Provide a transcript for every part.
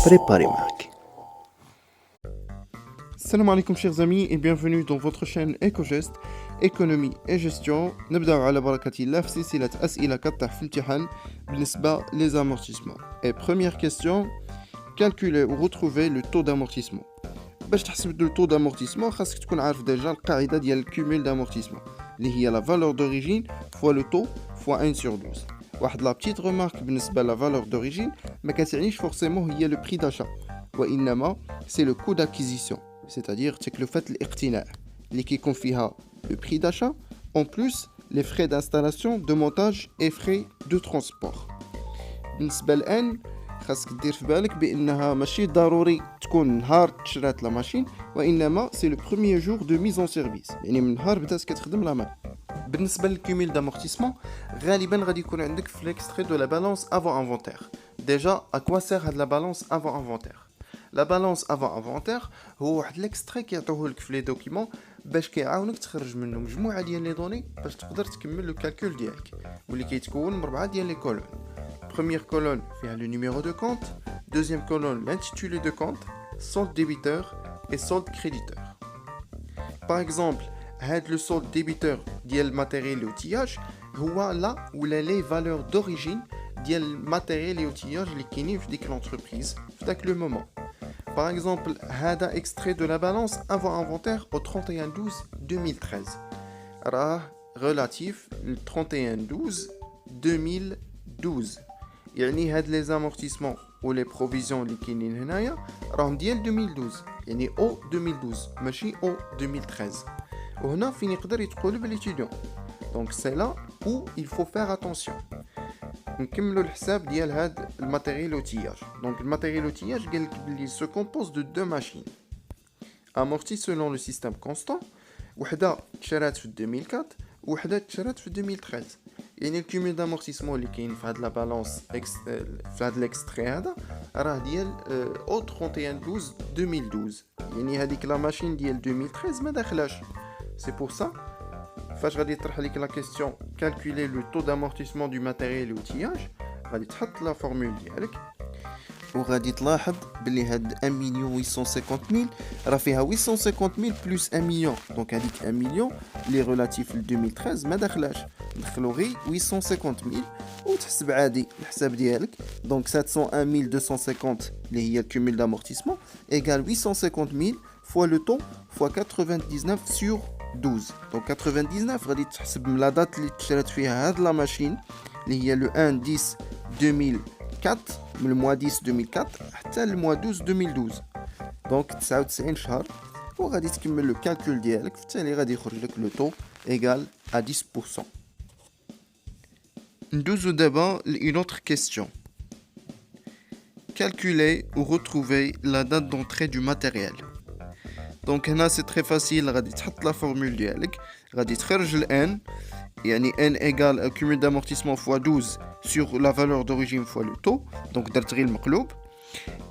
préparé معك. Salam alaikum chers amis et bienvenue dans votre chaîne EcoGest, économie et gestion. نبدأ على بركة الله في سلسلة أسئلة كتح في امتحان بالنسبة les amortissements. Et première question, calculer ou retrouver le taux d'amortissement. باش تحسب le taux d'amortissement خاصك تكون عارف déjà القاعدة ديال الكوميل d'amortissement اللي هي la valeur d'origine fois le taux fois 1 sur 12. واحد لا بتيت remarque بالنسبة la valeur d'origine ما كتعنيش forcément هي le prix d'achat وإنما c'est le coût d'acquisition, c'est-à-dire تكلفة الاقتناء اللي كيكون فيها le prix d'achat en plus les frais d'installation, de montage et frais de transport. بالنسبة لأن خاصك دير في بالك بانها ماشي ضروري تكون نهار تشرات لا ماشين وانما سي لو بروميير جور دو ميز اون سيرفيس يعني من نهار بدات كتخدم لا مان. بالنسبه للكوميل دامورتيسمون غالبا غادي يكون عندك في ليكستري دو لا بالانس افون انفونتير. ديجا ا كوا سير هاد لا بالانس افون انفونتير؟ لا بالانس افون انفونتير هو واحد ليكستري كيعطيوه لك في لي دوكيومون باش كيعاونك تخرج منه مجموعه ديال لي دوني باش تقدر تكمل لو كالكول ديالك واللي كيتكون من 4 ديال لي كولون. Première colonne fait le numéro de compte, deuxième colonne l'intitulé de compte, solde débiteur et solde créditeur. Par exemple, le solde débiteur ديال matériel et outillage هو là où les valeurs d'origine ديال matériel et outillage اللي كاينين في ديك l'entreprise في داك le moment. Par exemple, هذا extrait de la balance avant inventaire au 31/12/2013. راه relatif le 31/12/2012. يعني هاد لي زامورتيسمون و لي بروفيزيون اللي كاينين هنايا راهم ديال 2012 يعني او 2012 ماشي او 2013. وهنا فين يقدر يتقلب ليتيديون دونك سي لا او il faut faire attention. نكملوا الحساب ديال هاد الماتيريال اوتياج. دونك الماتيريال اوتياج قال لك بلي se compose de deux machines amorties selon le système constant. وحده تشرات في 2004 وحده تشرات في 2013. يعني الكوميل دامورتيسمون اللي كاين في هاد لا بالانس في هاد ليكستري هذا راه ديال او 31/12/2012 يعني هذيك لا ماشين ديال 2013 ما داخلاش. سي بور سا فاش غادي يطرح لك لا كيسيون كالكولي لو طو دامورتيسمون دو ماتيريال اوتياج غادي تحط لا فورمول ديالك وغادي تلاحظ بلي هاد 1,850,000 راه فيها 850,000 بلس 1 مليون. دونك هذيك 1 مليون لي ريلاتيف ل 2013 ما داخلاش ندخلو غير 850,000 وتحسب عادي الحساب ديالك. دونك 701,250 اللي هي الكوميل دامورتيسمون ايغال 850,000 فوا لو طون فوا 99 سور 12. دونك 99 غادي تحسب من لا دات اللي تشرات فيها هاد لا ماشين اللي هي لو 1/10/2004 من الموا 10 2004 حتى الموا 12 2012. دونك 99 شهر وغادي تكمل لو كالكول ديالك في التالي غادي يخرج لك لو طو ايغال ا 10%. ندوزو دابا لune autre question. Calculer ou retrouver la date d'entrée du matériel. دونك هنا سي تري فاسيل غادي تحط لا فورمول ديالك غادي تخرج ال n يعني n égale cumul d'amortissement fois 12 sur la valeur d'origine fois le taux. دونك درت غير المقلوب.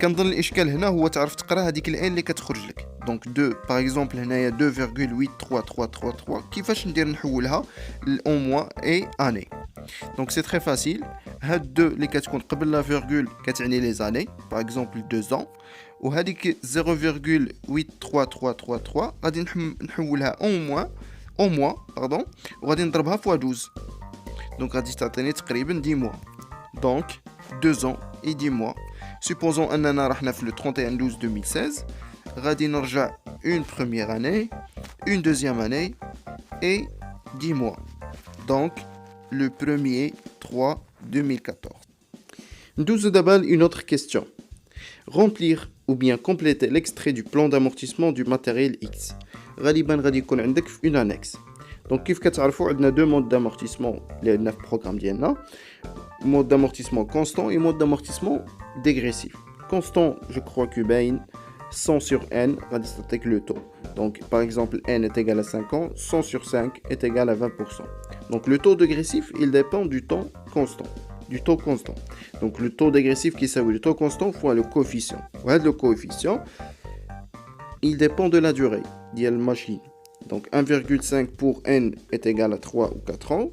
كنظن الاشكال هنا هو تعرف تقرا هذيك ال n اللي كتخرج لك. دونك 2 باغ اكزومبل هنايا 2.83333 كيفاش ندير نحولها ل mois et année. دونك سي تري فاسيل. هاد 2 اللي كتكون قبل لا فيرغول كتعني لي زاني باغ اكزومبل 2 ans وهذيك 0.83333 غادي نحولها او mois باردون وغادي نضربها فوا 12. دونك غادي تعطيني تقريبا 10 mois. دونك 2 ans et 10 mois. Supposons اننا رحنا في le 31/12/2016 غادي نرجع une première année, une deuxième année et 10 mois. Donc le 1er/3/2014. ندوزو دابا une autre question. Remplir ou bien compléter l'extrait du plan d'amortissement du matériel X. غالبا غادي يكون عندك في une annexe. دونك كيف كتعرفوا عندنا deux modes d'amortissement اللي عندنا في البروغرام ديالنا. Mode d'amortissement constant et mode d'amortissement dégressif. Constant, je crois que باين 100 sur n غادي تعطيك le taux. Donc par exemple n est égal à 5 ans, 100 sur 5 est égal à 20%. Donc le taux dégressif, il dépend du temps constant. Du taux constant. Donc le taux dégressif qui s'appelle le taux constant fois le coefficient. Voilà le coefficient. Il dépend de la durée de la machine. Donc 1,5 pour n est égal à 3 ou 4 ans.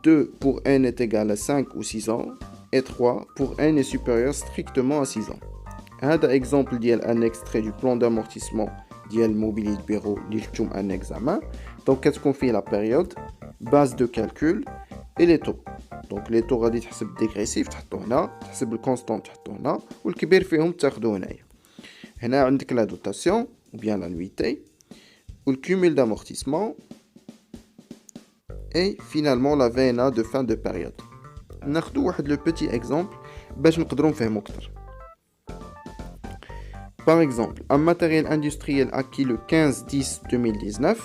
2 pour n est égal à 5 ou 6 ans. Et 3 pour n est supérieur strictement à 6 ans. هذا exemple ديال un extrait du plan d'amortissement ديال mobilier de bureau اللي شفتو un examen. Donc كتكون فيه la période, base de calcul et les taux. Donc les taux غادي تحسب dégressif تحطو هنا, تحسب الكونستون تحطو هنا, والكبير فيهم تاخدو هنايا. هنا عندك la dotation ou bien l'annuité ou le cumul d'amortissement et finalement la VNA de fin de période. ناخدو واحد le petit exemple باش نقدروا نفهمو أكثر. Par exemple, un matériel industriel acquis le 15-10-2019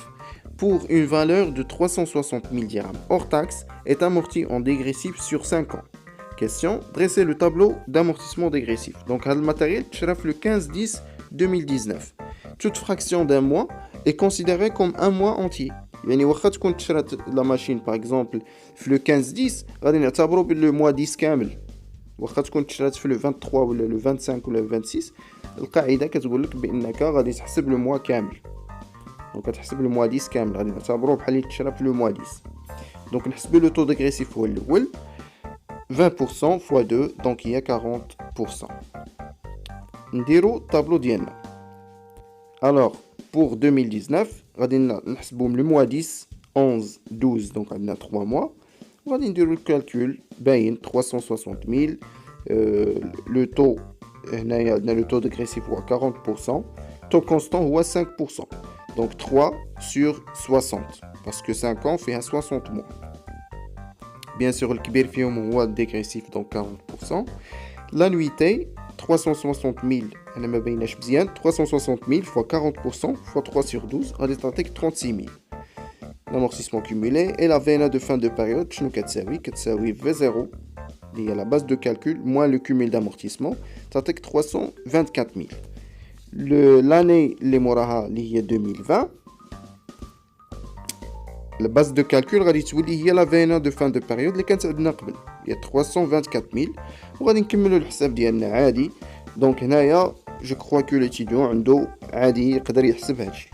pour une valeur de 360 000 dirhams hors taxe est amorti en dégressif sur 5 ans. Question, dressez le tableau d'amortissement dégressif. Donc, le matériel tchraf le 15-10-2019. Toute fraction d'un mois est considérée comme un mois entier. يعني واخا تكون تشرات la machine par exemple في le 15-10 غادي نعتبروا le mois 10 كامل. واخا تكون تشرات في le 23 ولا le 25 ولا le 26 القاعده كتقول لك بانك غادي تحسب لو موا كامل. دونك كتحسب لو موا 10 كامل غادي نعتبروه بحال اللي تشرا في لو موا 10. دونك نحسبوا لو طو ديغريسيف هو الاول 20% x 2 دونك هي 40%. نديرو الطابلو ديالنا. alors pour 2019 غادي نحسبوهم لو موا 10 11 12 دونك عندنا 3 موا وغادي نديرو الكالكول باين 360000 لو طو هنايا عندنا لو طو ديغريسيف هو 40%, طو كونستون هو 5%. دونك 3 sur 60 باسكو 5 ans فيها 60 mois. بيان سور الكبير فيهم هو ديغريسيف دونك 40%. لانويتي 360000 انا ما بيناش مزيان 360000 fois 40% fois 3 sur 12 غادي تعطيك 36000. l'amortissement cumulé et la VNA de fin de période شنو كتساوي V0 اللي هي la base de calcul moins le cumul d'amortissement تعطيك 324000. l'année اللي موراها اللي هي 2020 la base de calcul غادي تولي هي la VNA de fin de période اللي كانت عندنا قبل هي 324000 وغادي نكملوا الحساب ديالنا عادي. دونك هنايا جو كخوا كو ليتيديون عنده عادي يقدر يحسب هادشي.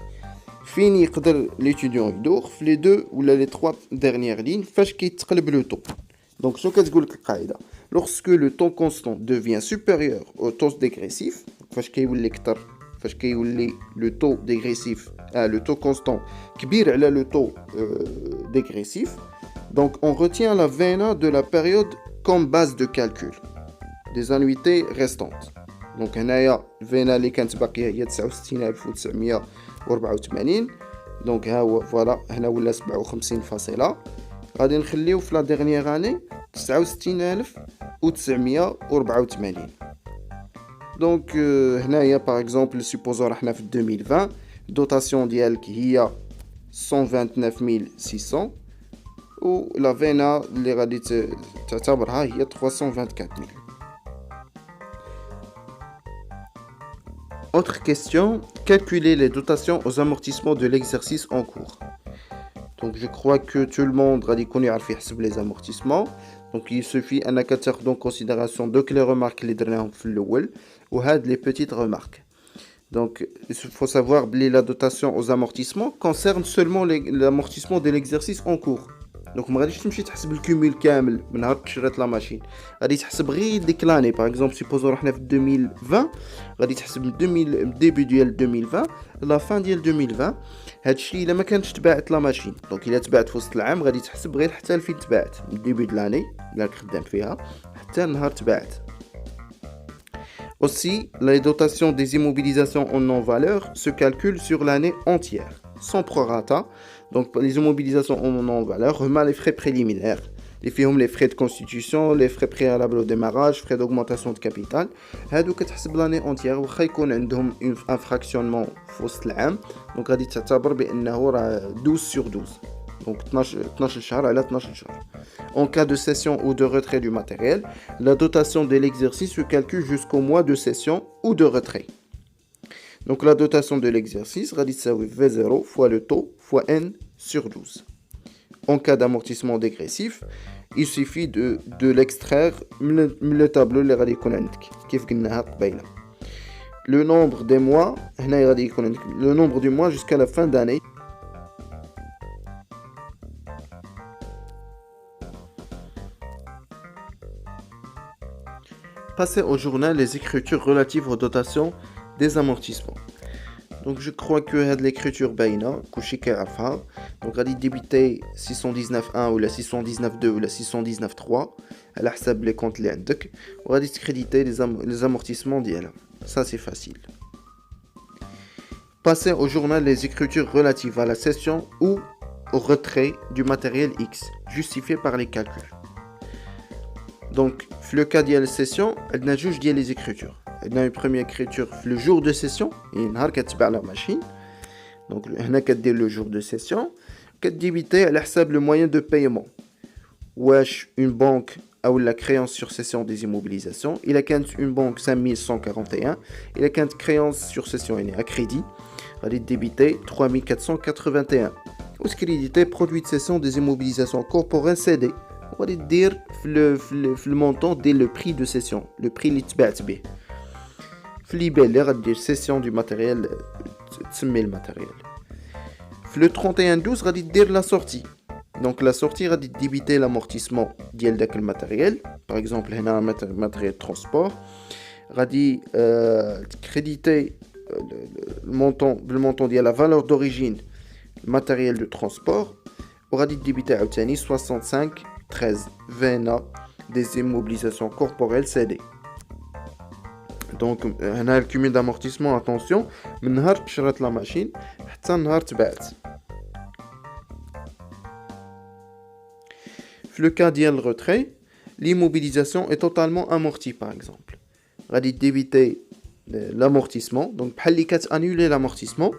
فين يقدر ليتيديون يدوخ في لي دو ولا لي 3 ديرنيير لين فاش كيتقلب لو طو. دونك شنو كتقول لك القاعده lorsque le taux constant devient supérieur au taux dégressif فاش كيولي كتر فاش كيولي لو طو ديغريسيف لو طو كونستون كبير على لو طو ديغريسيف donc on retient la VNA de la période comme base de calcul des annuités restantes. donc هنايا الفينا اللي كانت باقيه هي 69984. دونك ها هو فوالا هنا ولا 57 فاصله غادي نخليو في لا ديرنيير اني 69984. دونك هنايا باغ اكزومبل سيبوزو راحنا في 2020 دوتاسيون ديالك هي 129600 و لا فينا اللي غادي تعتبرها هي 324000. Autre question, calculer les dotations aux amortissements de l'exercice en cours. Donc je crois que tout le monde غادي يكون يعرف يحسب les amortissements. Donc il suffit انك تاخذ en considération دوك les remarques اللي درناهم في الاول وهاد les petites remarques. Donc il faut savoir que la dotation aux amortissements concerne seulement l'amortissement de l'exercice en cours. Donc ما غاديش تمشي تحسب الكومول كامل من نهار تشريت لا ماشين, غادي تحسب غير ديك لاني. باغ اكزومبل سيبوزو رحنا في 2020 غادي تحسب من ديبي ديال 2020 لا فان ديال 2020. هادشي الا ما كانتش تباعت لا ماشين. دونك الا تباعت في وسط العام غادي تحسب غير حتى لفين تباعت من ديبي د لاني الا خدام فيها حتى نهار تباعت. Aussi, la dotation des immobilisations en non-valeur se calcule sur l'année entière, sans prorata. Donc, les immobilisations en non-valeur remet les frais préliminaires, les frais de constitution, les frais préalables au démarrage, frais d'augmentation de capital. هادو كتحسب l'année entière وخا يكون عندهم un fractionnement في وسط العام. Donc, غادي تعتبر بأنه راه 12 sur 12. Donc 12 شهر على 12 شهر. En cas de cession ou de retrait du matériel, la dotation de l'exercice se calcule jusqu'au mois de cession ou de retrait. Donc la dotation de l'exercice غادي تساوي V0 fois le taux fois N sur 12. En cas d'amortissement dégressif, il suffit de l'extraire من le tableau اللي غادي يكون عندك كيف قلناها قبيله. Le nombre des mois هنا غادي يكون عندك le nombre du mois jusqu'à la fin d'année. Passer au journal les écritures relatives aux dotations des amortissements. Donc je crois que l'écriture baïna, كلشي كيعرفها. Donc غادي ديبيتي 619.1 ولا 619.2 ولا 619.3 على حساب les comptes اللي عندك وغادي تكريديتي les amortissements ديالها. Ça c'est facile. Passer au journal les écritures relatives à la cession ou au retrait du matériel X, justifié par les calculs. Donc, dans le cas de la session, elle n'a juste dit les écritures. Elle a une première écriture le jour de session, et une harka tib'a la machine. Donc, elle a dit le jour de session, qu'elle débité à l'hsab le moyen de paiement. Wesh, une banque a eu la créance sur cession des immobilisations. Il a une banque 5141. Il a une créance sur cession à crédit. Elle a débité 3481. Ou ce crédité produit de cession des immobilisations corporelles CD. On va dire le montant dès le prix de cession, le prix l'itba'at bih. Flibel, on va dire cession du matériel, le matériel. Le 31-12, on va dire la sortie. Donc la sortie, on va débiter l'amortissement de matériel. Par exemple, on a un matériel de transport. On va dire créditer le montant de la valeur d'origine, le matériel de transport. On va dire débiter à 65 13 VNA des immobilisations corporelles CD. Donc, on a le cumul d'amortissement, attention, من نهار تشرت la machine حتى نهار تباعت. في le cas ديال le retrait, l'immobilisation est totalement amortie par exemple. غادي débiter l'amortissement, donc بحال اللي كتانnuler l'amortissement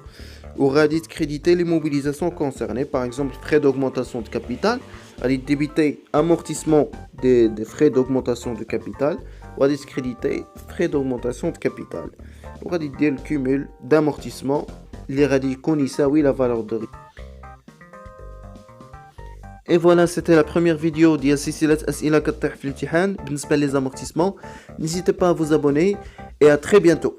ou غادي créditer l'immobilisation concernée, par exemple frais d'augmentation de capital, غادي débiter amortissement des frais d'augmentation de capital ou غادي créditer frais d'augmentation de capital. ou غادي dire le cumul d'amortissement اللي غادي يكون يساوي la valeur de. Et voilà, c'était la première vidéo ديال سلسلة أسئلة كطيح في الامتحان بالنسبة les amortissements. N'hésitez pas à vous abonner et à très bientôt.